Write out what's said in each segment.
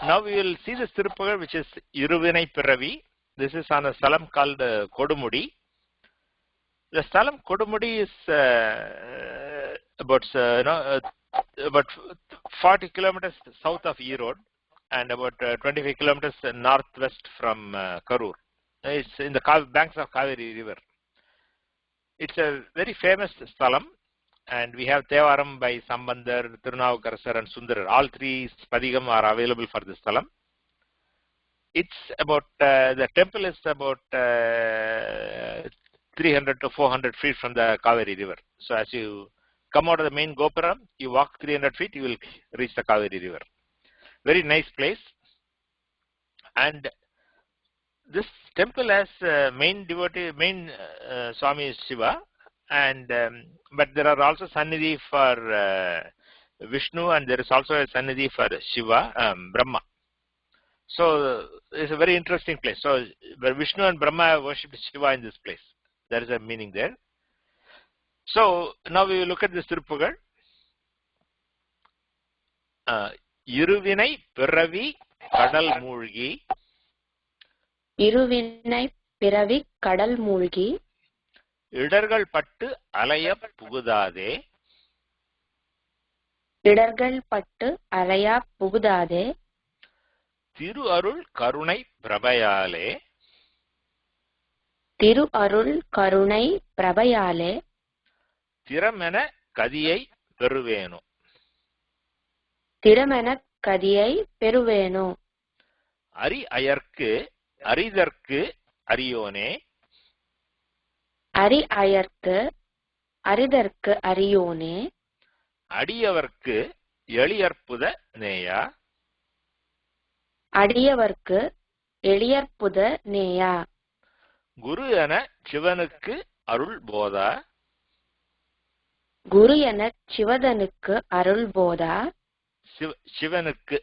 Now we will see this Thiruppugazh, which is iruvinaip piṛavi. This is on a sthalam called koḍumuḍi. The sthalam koḍumuḍi is about 40 kilometers south of Erode and about 25 kilometers northwest from Karur. It's in the banks of Kaveri river. It's a very famous sthalam, and we have Thevaram by Sambandar, Tirunavukkarasar and Sundarar. All three Spadigam are available for this sthalam. It's about, the temple is about 300 to 400 feet from the Kaveri river. So as you come out of the main Gopuram, you walk 300 feet, you will reach the Kaveri river. Very nice place. And this temple has main devotee, Swami is Shiva, and but there are also Sannidhi for Vishnu, and there is also a Sannidhi for Shiva, Brahma. So it's a very interesting place. So where Vishnu and Brahma have worshipped Shiva in this place. There is a meaning there. So now we will look at this Thiruppugazh. Iruvinaip piṛavi kaḍalmūḻgi. iruvinaip piṛavi kaḍalmūḻgi. iḍargaḻ-paṭṭu ṭalaiyap pugudādē. iḍargaḻ-paṭ ṭalaiyap pugudādē. tiru-aruḻ karuṇaip prabaiyālē. tiru-aruḻ karuṇaip prabaiyālē. tiramenak kadiyaip peṟuvēnō. tiramenak kadiyaip peṟuvēnō. ariyayaṟ aridharku kariyōnē. ariyayaṟ aridharku kariyōnē. அடியவர்க்கு எளியற்புத நேயா. அடியவர்க்கு எளியற்புத நேயா. குரு என சிவனுக்கு அருள் போதா. குரு என சிவதனுக்கு அருள் போதா. சிவனுக்கு.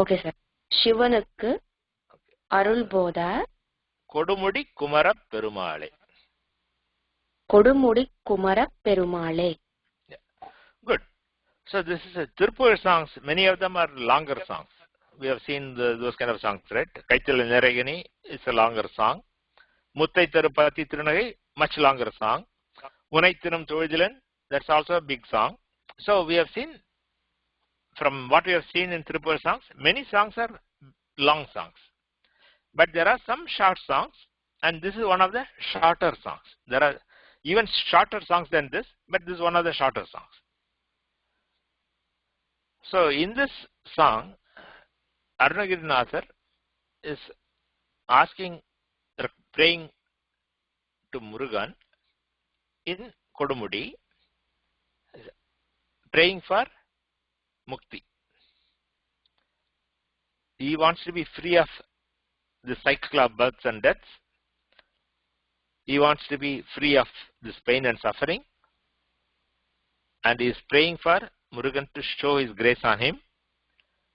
Okay sir. சிவனுக்கு அருள் போதா. கொடுமுடி குமர பெருமாளே. கொடுமுடி குமர பெருமாளே. Good. So this is a Thiruppugazh songs. Many of them are longer songs. We have seen those kind of songs, right? Kaithil Neragani is a longer song. Muttai Tirupati Tirunagai, much longer song. Unai Thirum Thojilan, that's also a big song. So we have seen, from what we have seen in Thiruppugazh songs, many songs are long songs. But there are some short songs, and this is one of the shorter songs. There are even shorter songs than this, but this is one of the shorter songs. So in this song, Arunagirinathar is asking, praying to Murugan in Koḍumuḍi, praying for mukti. He wants to be free of the cycle of births and deaths. He wants to be free of this pain and suffering. And he is praying for Murugan to show his grace on him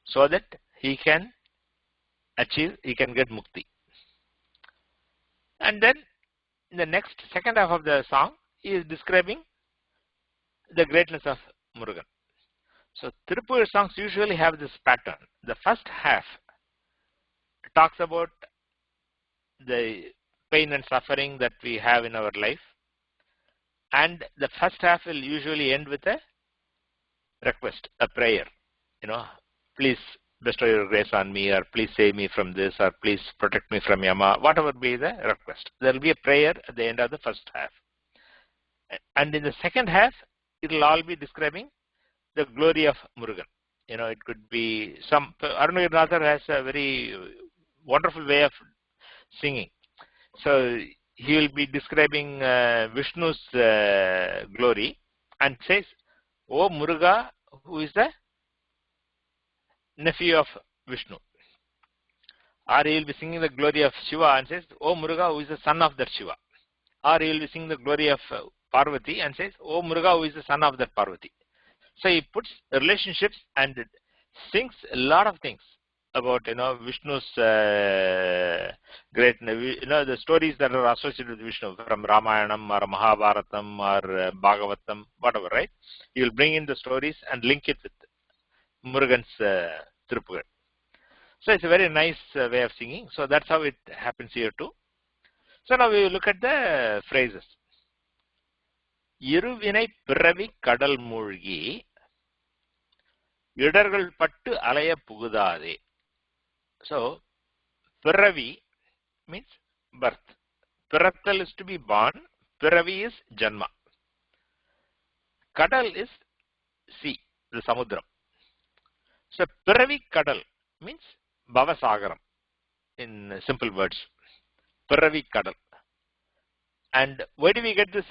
so that he can achieve, he can get mukti. And then in the next second half of the song, he is describing the greatness of Murugan. So Thiruppugazh songs usually have this pattern. The first half talks about the pain and suffering that we have in our life, and the first half will usually end with a request, a prayer. Please bestow your grace on me, or please save me from this, or please protect me from Yama, whatever be the request. There will be a prayer at the end of the first half. And in the second half, it will all be describing the glory of Murugan. It could be some, Arunagirinathar has a very wonderful way of singing. So he will be describing Vishnu's glory and says, O Muruga, who is the nephew of Vishnu. Or he will be singing the glory of Shiva and says, O Muruga, who is the son of that Shiva. Or he will be singing the glory of Parvati and says, O Muruga, who is the son of that Parvati. So he puts relationships and sings a lot of things about Vishnu's great, the stories that are associated with Vishnu from Ramayanam or Mahabharatam or Bhagavatam, whatever, right? He will bring in the stories and link it with Murugan's Thiruppugazh. So it's a very nice way of singing. So that's how it happens here too. So now we look at the phrases. Iruvinaip piṛavi kaḍalmūḻgi, iḍargaḻ-paṭṭu alaya pugudādē. So piṛavi means birth. Pirathal is to be born. Piṛavi is janma. Kadal is sea, the samudram. So piṛavi kadal means bhavasagaram in simple words. Piṛavi kadal. And where do we get this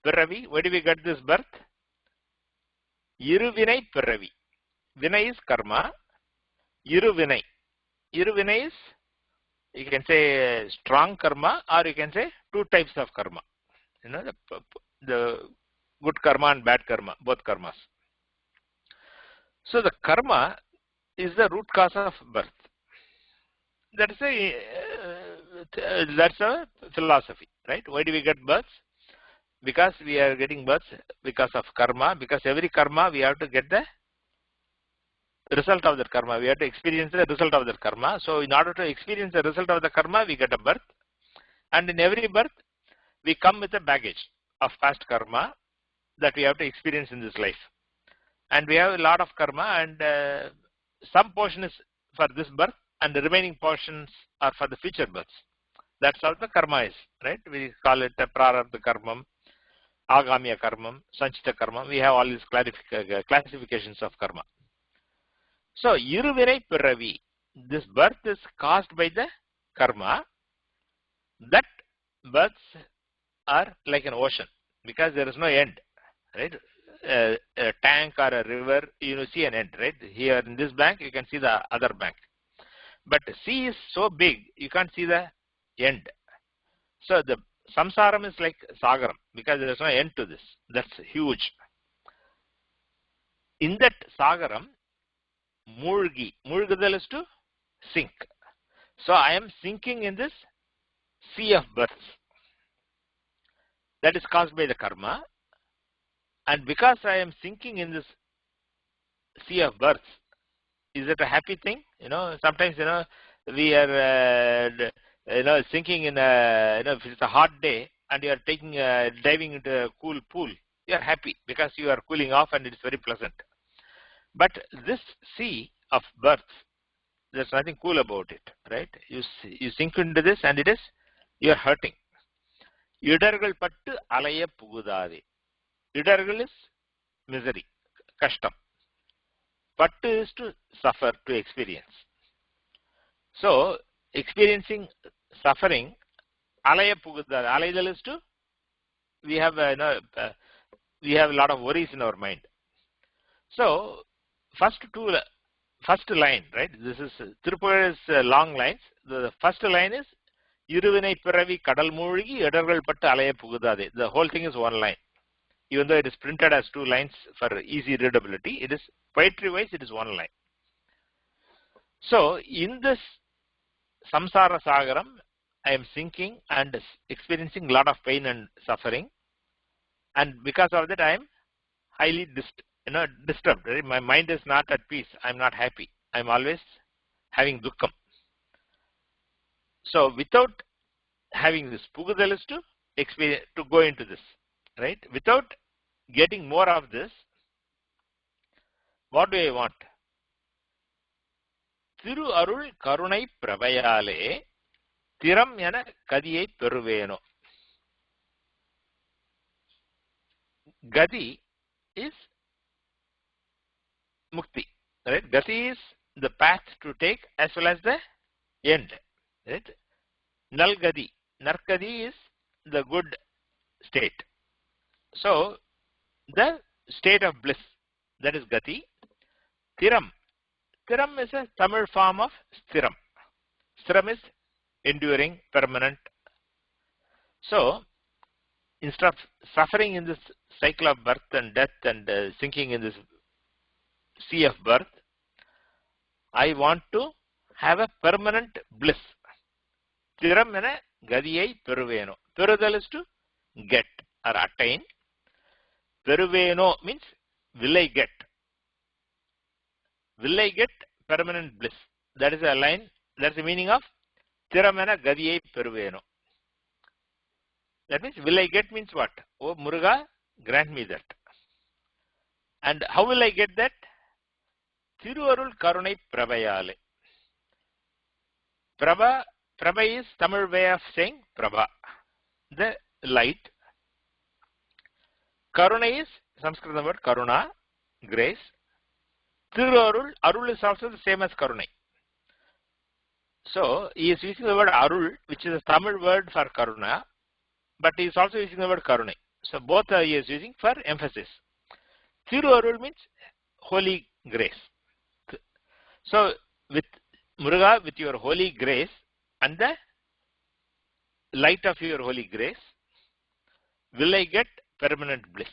piṛavi? Where do we get this birth? Iruvinai piṛavi. Vinay is karma. Iruvinai. Iruvinai is, you can say strong karma, or you can say two types of karma. You know, the good karma and bad karma, both karmas. So the karma is the root cause of birth. That's a philosophy, right? Why do we get births? Because we are getting births because of karma. Because every karma we have to get the result of that karma. We have to experience the result of that karma. So in order to experience the result of the karma, we get a birth. And in every birth, we come with a baggage of past karma that we have to experience in this life. And we have a lot of karma, and some portion is for this birth, and the remaining portions are for the future births. That's how the karma is, right? We call it a prarabdha karmam, agamiya karmam, sanchita karmam. We have all these classifications of karma. So, iruvinai piṛavi, this birth is caused by the karma. That births are like an ocean because there is no end, right? A tank or a river, you see an end, right? Here in this bank, you can see the other bank. But sea is so big, you can't see the end. So the samsaram is like sagaram because there is no end to this. That's huge. In that sagaram, mūļgi, mūļgadal is to sink. So I am sinking in this sea of births. That is caused by the karma. And because I am sinking in this sea of births, is it a happy thing? You know, sometimes, you know, we are, sinking in a, if it's a hot day and you are diving into a cool pool, you are happy because you are cooling off and it is very pleasant. But this sea of births, there's nothing cool about it, right? You sink into this and you are hurting. Iḍargaḻ-paṭṭu alaya pugudādē. Iḍargaḻ is misery, kashtam. Paṭṭu is to suffer, to experience. So, experiencing suffering, alaya pugudādē. Alaydal is to, we have a lot of worries in our mind. So, first line, right? This is Thiruppugazh's long lines. The first line is Iruvinaip piṛavi kaḍalmūḻgi, iḍargaḻ-paṭṭu alaya pugudādē. The whole thing is one line. Even though it is printed as two lines for easy readability, it is poetry-wise, it is one line. So, in this samsara sagaram, I am sinking and experiencing a lot of pain and suffering. And because of that, I am highly disturbed. Right? My mind is not at peace. I am not happy. I am always having dukkham. So, without having this, pugudal is to experience, to go into this, right? Without getting more of this, what do I want? Tiru-aruḻ karuṇaip prabaiyālē, tiramenak kadiyaip peṟuvēnō. Gati is mukti, right? Gati is the path to take as well as the end, right? Nalgadi, narkadi is the good state. So, the state of bliss, that is gati. Tiram is a Tamil form of stiram. Stiram is enduring, permanent. So, instead of suffering in this cycle of birth and death and sinking in this sea of birth, I want to have a permanent bliss. Tiramena kadiyaip peṟuvēnō. Perudal is to get or attain. Peṟuvēnō means will I get? will I get permanent bliss? That is a line, that's the meaning of tiramenak kadiyaip peṟuvēnō. That means will I get means what? Oh Muruga, grant me that. And how will I get that? tiru-aruḻ karuṇaip prabaiyālē. Prabha is Tamil way of saying Prabha, the light. Karuna is Sanskrit word Karuna, grace. Tiru-aruḻ, aruļ is also the same as Karunai. So he is using the word aruļ, which is a Tamil word for Karuna, but he is also using the word Karunai. So both he is using for emphasis. Tiru-aruļ means holy grace. So with Muruga, with your holy grace and the light of your holy grace, will I get permanent bliss?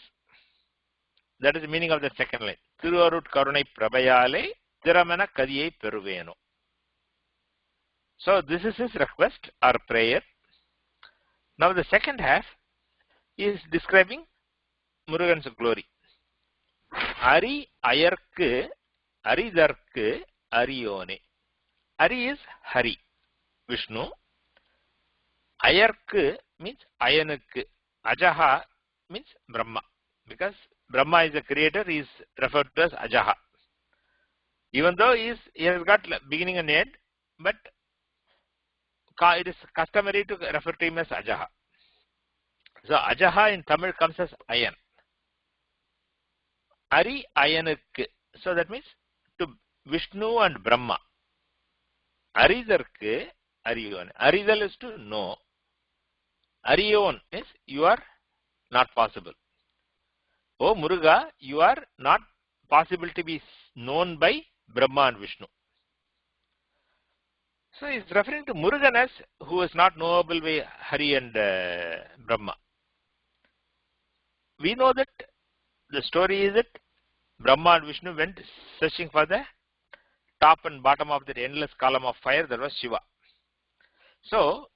That is the meaning of the second line. Tiru-aruļ karuṇaip prabaiyālē, tiramenak kadiyaip peṟuvēnō. So this is his request or prayer. Now the second half is describing Murugan's glory. Ariyayaṟ, ariyayaṟ, kariyōnē. Ari is Hari, Vishnu. Ayaṛ means Ayanuk. Ajaha means Brahma. Because Brahma is the creator, he is referred to as Ajaha. Even though he has got beginning and end, but it is customary to refer to him as Ajaha. So Ajaha in Tamil comes as Ayan. Ari Ayanuk. So that means to Vishnu and Brahma. Ariyayaṛ, ariyayaṛ. Ariyayaṛ is to know. Ariyayaṛ is you are not possible. Oh Muruga, you are not possible to be known by Brahma and Vishnu. So he is referring to Murugan as who is not knowable by Hari and Brahma. We know that the story is that Brahma and Vishnu went searching for the top and bottom of that endless column of fire. That was Shiva. So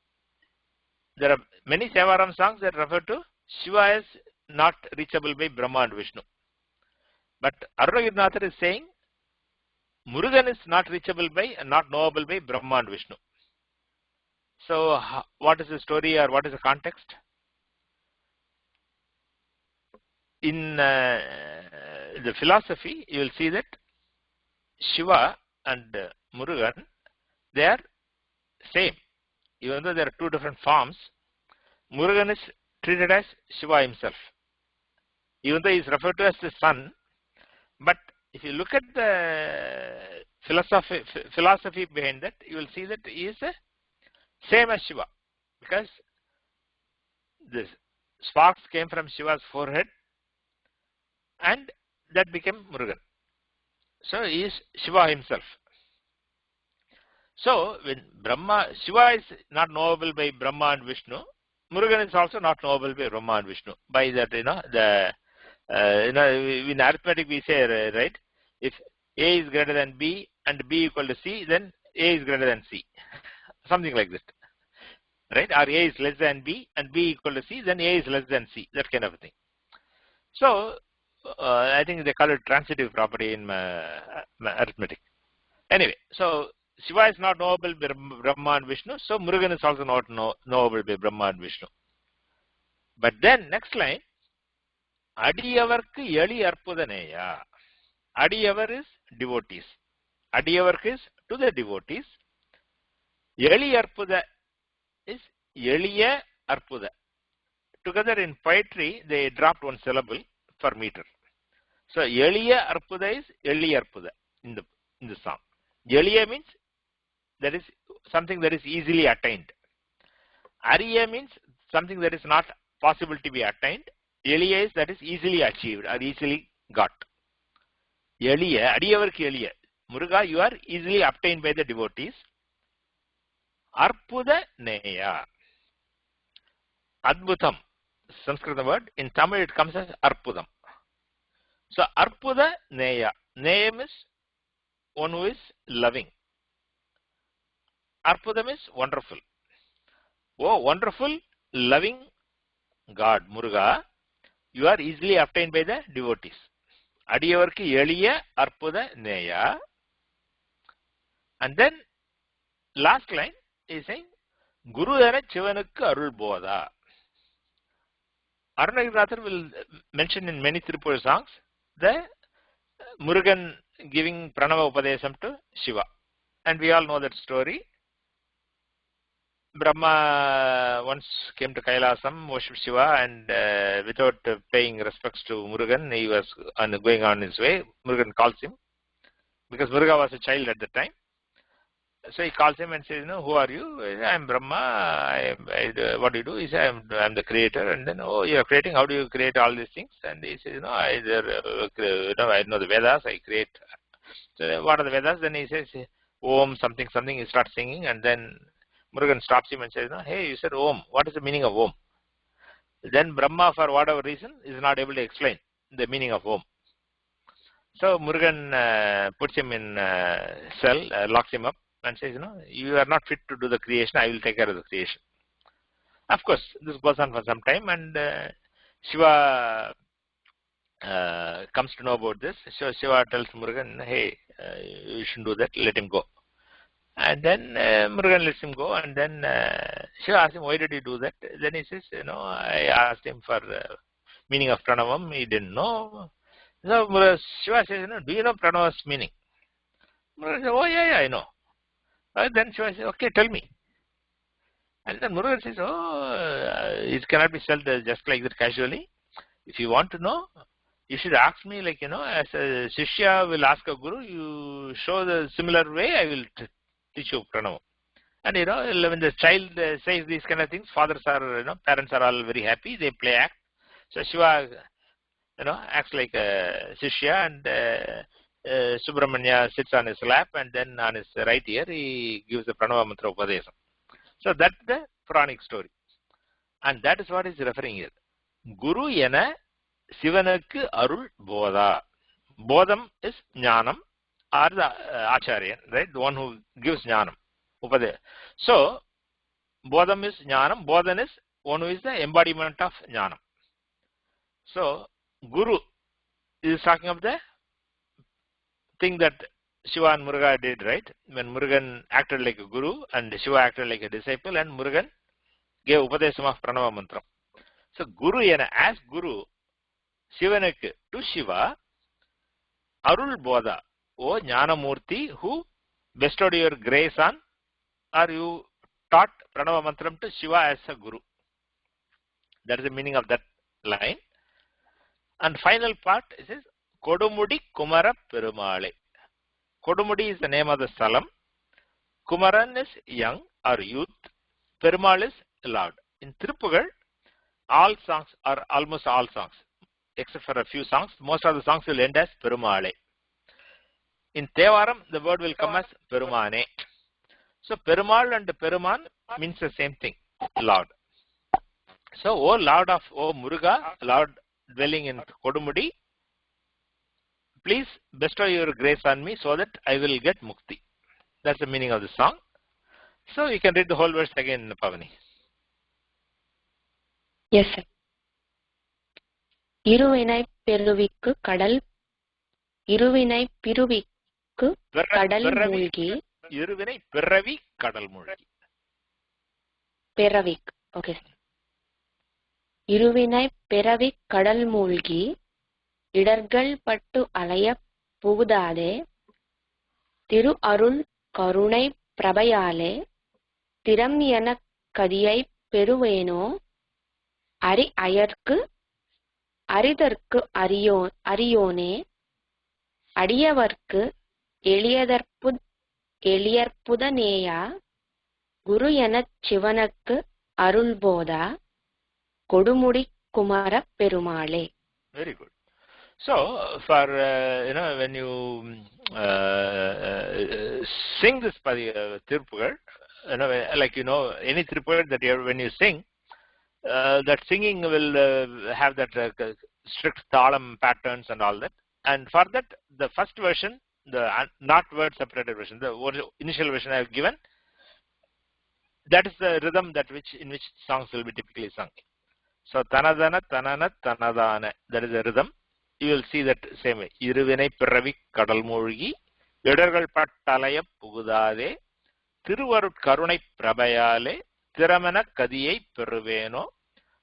there are many Sevaram songs that refer to Shiva as not reachable by Brahma and Vishnu. But Arunagirinathar is saying Murugan is not reachable by and not knowable by Brahma and Vishnu. So what is the story or what is the context? In the philosophy, you will see that Shiva and Murugan, they are same. Even though there are two different forms, Murugan is treated as Shiva himself. Even though he is referred to as the sun, but if you look at the philosophy behind that, you will see that he is the same as Shiva. Because the sparks came from Shiva's forehead and that became Murugan. So he is Shiva himself. So when Shiva is not knowable by Brahma and Vishnu, Murugan is also not knowable by Brahma and Vishnu. By that, in arithmetic we say, right, if A is greater than B and B equal to C, then A is greater than C. Something like that. Right? Or A is less than B and B equal to C, then A is less than C. That kind of a thing. So I think they call it transitive property in arithmetic. Anyway, so Shiva is not knowable by Brahma and Vishnu, so Murugan is also not knowable by Brahma and Vishnu. But then next line, Adiyavarku Yali Arpudaneya. Adiyavar is devotees. Adiyavarku is to the devotees. Yali Arpuda is Yaliya Arpuda. Together in poetry, they dropped one syllable for meter. So Yaliya Arpuda is Yali Arpuda in the song. Yaliya means that is something that is easily attained. Ariya means something that is not possible to be attained. Yaliya is that is easily achieved or easily got. Yaliya, Adiyavarku Yaliya. Muruga, you are easily obtained by the devotees. Arpuda Neya. Adbhutam, Sanskrit word. In Tamil it comes as Arpudam. So Arpuda Neya. Neya is one who is loving. Arpudam is wonderful. Oh, wonderful, loving God, Muruga, you are easily obtained by the devotees. Adiyavarku Yaliya Arpuda Neya. And then last line is saying Guru ena Chivanukku Arul Bodha. Aruṇagirināthar will mention in many Tiruppugaẓ songs the Murugan giving Pranava Upadesam to Shiva. And we all know that story. Brahma once came to Kailasam, worshipped Shiva, and without paying respects to Murugan, he was going on his way. Murugan calls him because Muruga was a child at the time. So he calls him and says, who are you? I am Brahma. What do you do? He says, I am the creator. And then, you are creating. How do you create all these things? And he says, I know the Vedas. I create. So what are the Vedas? Then he says, Om something something. He starts singing, and then Murugan stops him and says, hey, you said Om. What is the meaning of Om? Then Brahma, for whatever reason, is not able to explain the meaning of Om. So Murugan puts him in cell, locks him up, and says, you are not fit to do the creation. I will take care of the creation. Of course, this goes on for some time, and Shiva comes to know about this. So Shiva tells Murugan, hey, you shouldn't do that. Let him go. And then Murugan lets him go, and then Shiva asks him, why did he do that? Then he says, I asked him for meaning of Pranavam. He didn't know. So Shiva says, do you know Pranava's meaning? Murugan says, oh, yeah, I know. Then Shiva says, okay, tell me. And then Murugan says, it cannot be said just like that casually. If you want to know, you should ask me, as a Shishya will ask a Guru, you show the similar way, I will teach you Pranava. And when the child says these kind of things, fathers are, parents are all very happy, they play act. So Shiva, acts like a Shishya, and Subramanian sits on his lap, and then on his right ear he gives the Pranava Mantra Upadesam. So that's the Puranic story. And that is what is referring here. Guru ena Sivanukku Arul Bodha. Bodham is Jnanam, or the Acharya, right? The one who gives Jnanam. Upadesam. So, Bodham is Jnanam. Bodhan is one who is the embodiment of Jnanam. So, Guru is talking of the thing that Shiva and Muruga did, right? When Murugan acted like a guru and Shiva acted like a disciple, and Murugan gave Upadesam of Pranava Mantra. So Guru ena, as Guru, Shivanukku to Shiva, Arul Bodha, O Jnanamurti, who bestowed your grace on, or you taught Pranava Mantram to Shiva as a Guru. That is the meaning of that line. And final part, it says, Koḍumuḍi Kumara Perumaḻe. Koḍumuḍi is the name of the Salam. Kumaran is young or youth. Perumaḻ is Lord. In Thiruppugazh, all songs, or almost all songs, except for a few songs, most of the songs will end as Perumaḻe. In Thevaram, the word will come as Perumane. So Perumaḻ and Peruman means the same thing, Lord. So, O Lord of, O Muruga, Lord dwelling in Koḍumuḍi, please bestow your grace on me so that I will get mukti. That's the meaning of the song. So you can read the whole verse again, Pavani. Yes, sir. Iruvinaip piṛavikku kadal, iruvinaip piṛavikku kaḍalmūḻgi. Iruvinaip piṛavi kaḍalmūḻgi. piṛavik. Okay, sir. Iruvinaip piṛavik kaḍalmūḻgi. iḍargaḻ-paṭṭu alayap pugudādē, tiru-aruḻ karuṇaip prabaiyālē, tiramenak kadiyaip peṟuvēnō, ariyayaṛ ariதற்கு ariயோனே, அடியவர்க்கு எளியற்புதனேயா, குரு எனச் சிவனுக்கு அருள் போதா, கொடுமுடி குமரப் பெருமாளே. Very good. So, for when you sing this Thiruppugazh, any Thiruppugazh that when you sing, that singing will have that strict talam patterns and all that. And for that, the first version, the not word separated version, the initial version I have given, that is the rhythm in which songs will be typically sung. So tanadanat, tananat, tanadāna, that is the rhythm. You will see that same way. Iruvinaip piṛavi kaḍalmūḻgi, iḍargaḻpaṭ ṭalaiyap pugudādē, tiruvaruṭ karuṇaip prabaiyālē, tiramenak kadiyaip peṟuvēnō,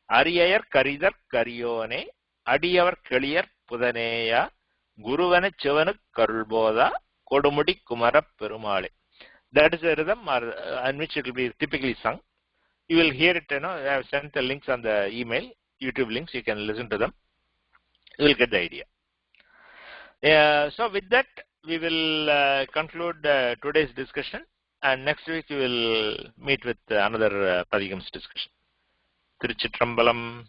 ariyayaṟ kariyaḍ kariyōnē, adiyawar keliyar pudaneya, guruvana chivanuk karulboda, koḍumuḍi kumarap perumaale. That is the rhythm on which it will be typically sung. You will hear it, I have sent the links on the email, YouTube links, you can listen to them. You will get the idea. So with that, we will conclude today's discussion, and next week we will meet with another Padikams discussion. Tiruchitrambalam.